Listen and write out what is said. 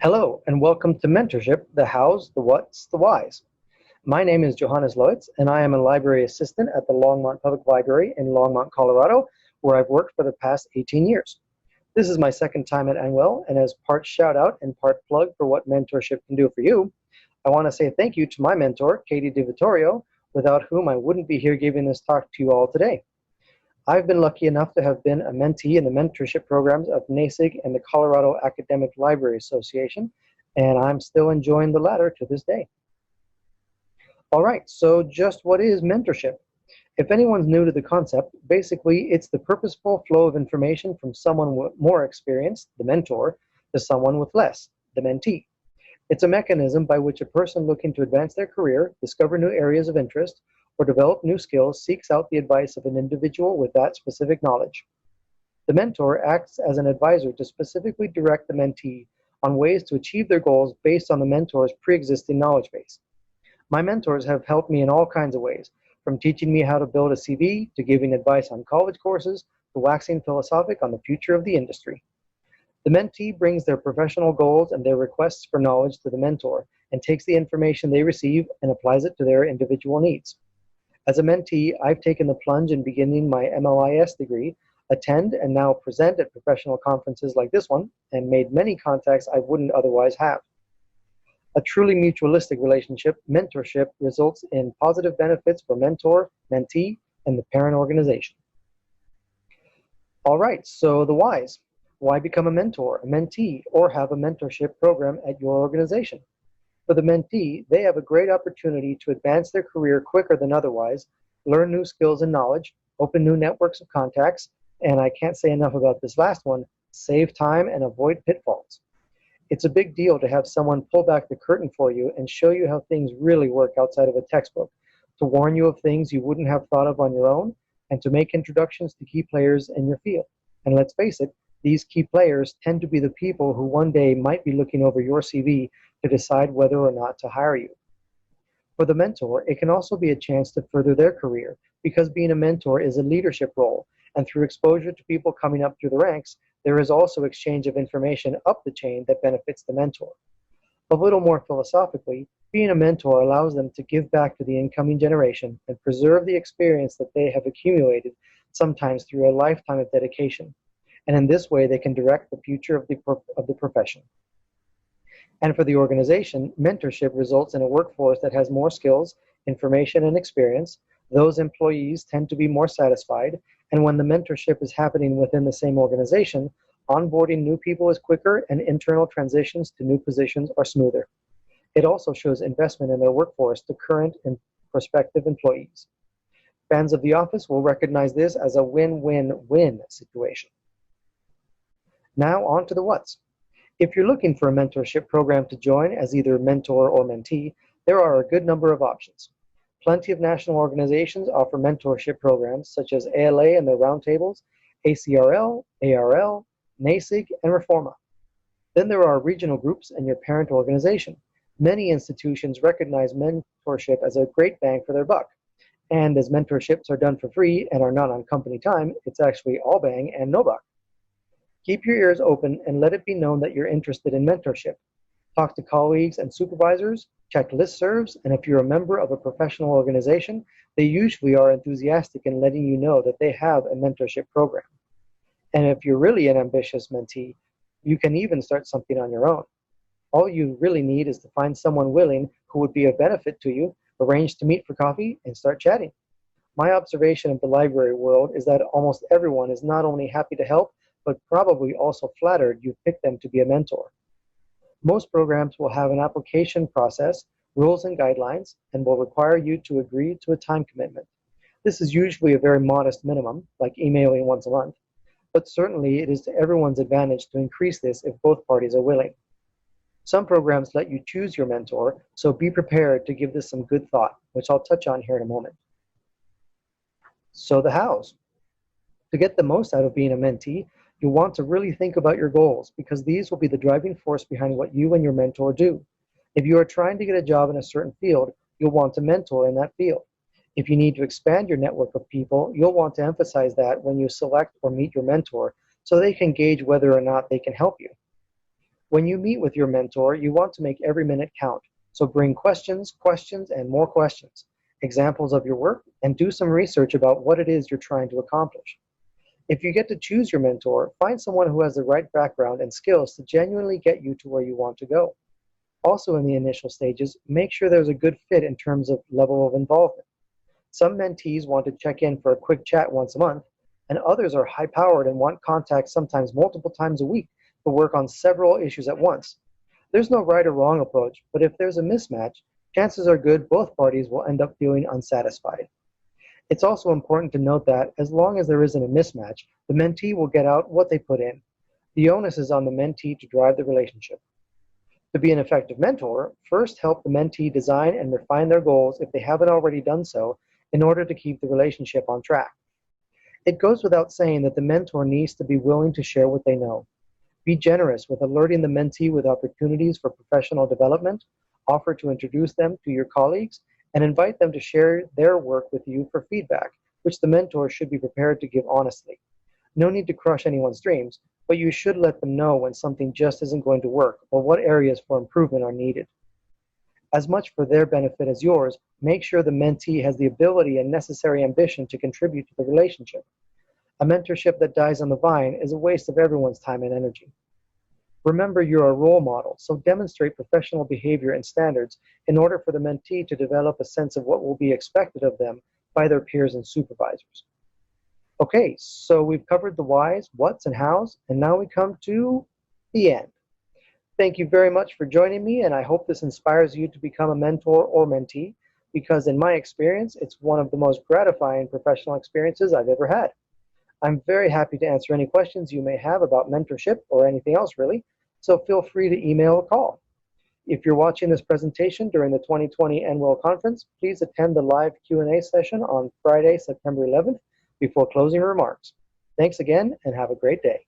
Hello, and welcome to Mentorship, the Hows, the Whats, the Whys. My name is Johannes Loetz, and I am a library assistant at the Longmont Public Library in Longmont, Colorado, where I've worked for the past 18 years. This is my second time at NWILL, and as part shout out and part plug for what mentorship can do for you, I want to say thank you to my mentor, Katie DiVittorio, without whom I wouldn't be here giving this talk to you all today. I've been lucky enough to have been a mentee in the mentorship programs of NASIG and the Colorado Academic Library Association, and I'm still enjoying the latter to this day. All right, so just what is mentorship? If anyone's new to the concept, basically it's the purposeful flow of information from someone with more experience, the mentor, to someone with less, the mentee. It's a mechanism by which a person looking to advance their career, discover new areas of interest, or develop new skills seeks out the advice of an individual with that specific knowledge. The mentor acts as an advisor to specifically direct the mentee on ways to achieve their goals based on the mentor's pre-existing knowledge base. My mentors have helped me in all kinds of ways, from teaching me how to build a CV, to giving advice on college courses, to waxing philosophic on the future of the industry. The mentee brings their professional goals and their requests for knowledge to the mentor and takes the information they receive and applies it to their individual needs. As a mentee, I've taken the plunge in beginning my MLIS degree, attend and now present at professional conferences like this one, and made many contacts I wouldn't otherwise have. A truly mutualistic relationship, mentorship, results in positive benefits for mentor, mentee, and the parent organization. All right, so the whys. Why become a mentor, a mentee, or have a mentorship program at your organization? For the mentee, they have a great opportunity to advance their career quicker than otherwise, learn new skills and knowledge, open new networks of contacts, and I can't say enough about this last one, save time and avoid pitfalls. It's a big deal to have someone pull back the curtain for you and show you how things really work outside of a textbook, to warn you of things you wouldn't have thought of on your own, and to make introductions to key players in your field. And let's face it, these key players tend to be the people who one day might be looking over your CV to decide whether or not to hire you. For the mentor, it can also be a chance to further their career, because being a mentor is a leadership role, and through exposure to people coming up through the ranks, there is also exchange of information up the chain that benefits the mentor. A little more philosophically, being a mentor allows them to give back to the incoming generation and preserve the experience that they have accumulated, sometimes through a lifetime of dedication. And in this way, they can direct the future of the profession. And for the organization, mentorship results in a workforce that has more skills, information, and experience. Those employees tend to be more satisfied, and when the mentorship is happening within the same organization, onboarding new people is quicker and internal transitions to new positions are smoother. It also shows investment in their workforce to current and prospective employees. Fans of The Office will recognize this as a win-win-win situation. Now on to the whats. If you're looking for a mentorship program to join as either mentor or mentee, there are a good number of options. Plenty of national organizations offer mentorship programs such as ALA and their roundtables, ACRL, ARL, NASIG, and Reforma. Then there are regional groups and your parent organization. Many institutions recognize mentorship as a great bang for their buck. And as mentorships are done for free and are not on company time, it's actually all bang and no buck. Keep your ears open and let it be known that you're interested in mentorship. Talk to colleagues and supervisors, check listservs, and if you're a member of a professional organization, they usually are enthusiastic in letting you know that they have a mentorship program. And if you're really an ambitious mentee, you can even start something on your own. All you really need is to find someone willing who would be of benefit to you, arrange to meet for coffee, and start chatting. My observation of the library world is that almost everyone is not only happy to help, but probably also flattered you picked them to be a mentor. Most programs will have an application process, rules and guidelines, and will require you to agree to a time commitment. This is usually a very modest minimum, like emailing once a month, but certainly it is to everyone's advantage to increase this if both parties are willing. Some programs let you choose your mentor, so be prepared to give this some good thought, which I'll touch on here in a moment. So the hows. To get the most out of being a mentee, you'll want to really think about your goals, because these will be the driving force behind what you and your mentor do. If you are trying to get a job in a certain field, you'll want to mentor in that field. If you need to expand your network of people, you'll want to emphasize that when you select or meet your mentor, so they can gauge whether or not they can help you. When you meet with your mentor, you want to make every minute count. So bring questions, and more questions, examples of your work, and do some research about what it is you're trying to accomplish. If you get to choose your mentor, find someone who has the right background and skills to genuinely get you to where you want to go. Also, in the initial stages, make sure there's a good fit in terms of level of involvement. Some mentees want to check in for a quick chat once a month, and others are high-powered and want contact sometimes multiple times a week to work on several issues at once. There's no right or wrong approach, but if there's a mismatch, chances are good both parties will end up feeling unsatisfied. It's also important to note that as long as there isn't a mismatch, the mentee will get out what they put in. The onus is on the mentee to drive the relationship. To be an effective mentor, first help the mentee design and refine their goals if they haven't already done so in order to keep the relationship on track. It goes without saying that the mentor needs to be willing to share what they know. Be generous with alerting the mentee with opportunities for professional development, offer to introduce them to your colleagues, and invite them to share their work with you for feedback, which the mentor should be prepared to give honestly. No need to crush anyone's dreams, but you should let them know when something just isn't going to work or what areas for improvement are needed. As much for their benefit as yours, make sure the mentee has the ability and necessary ambition to contribute to the relationship. A mentorship that dies on the vine is a waste of everyone's time and energy. Remember, you're a role model, so demonstrate professional behavior and standards in order for the mentee to develop a sense of what will be expected of them by their peers and supervisors. Okay, so we've covered the whys, whats, and hows, and now we come to the end. Thank you very much for joining me, and I hope this inspires you to become a mentor or mentee, because in my experience, it's one of the most gratifying professional experiences I've ever had. I'm very happy to answer any questions you may have about mentorship or anything else really, so feel free to email or call. If you're watching this presentation during the 2020 NWILL conference, please attend the live Q&A session on Friday, September 11th before closing remarks. Thanks again and have a great day.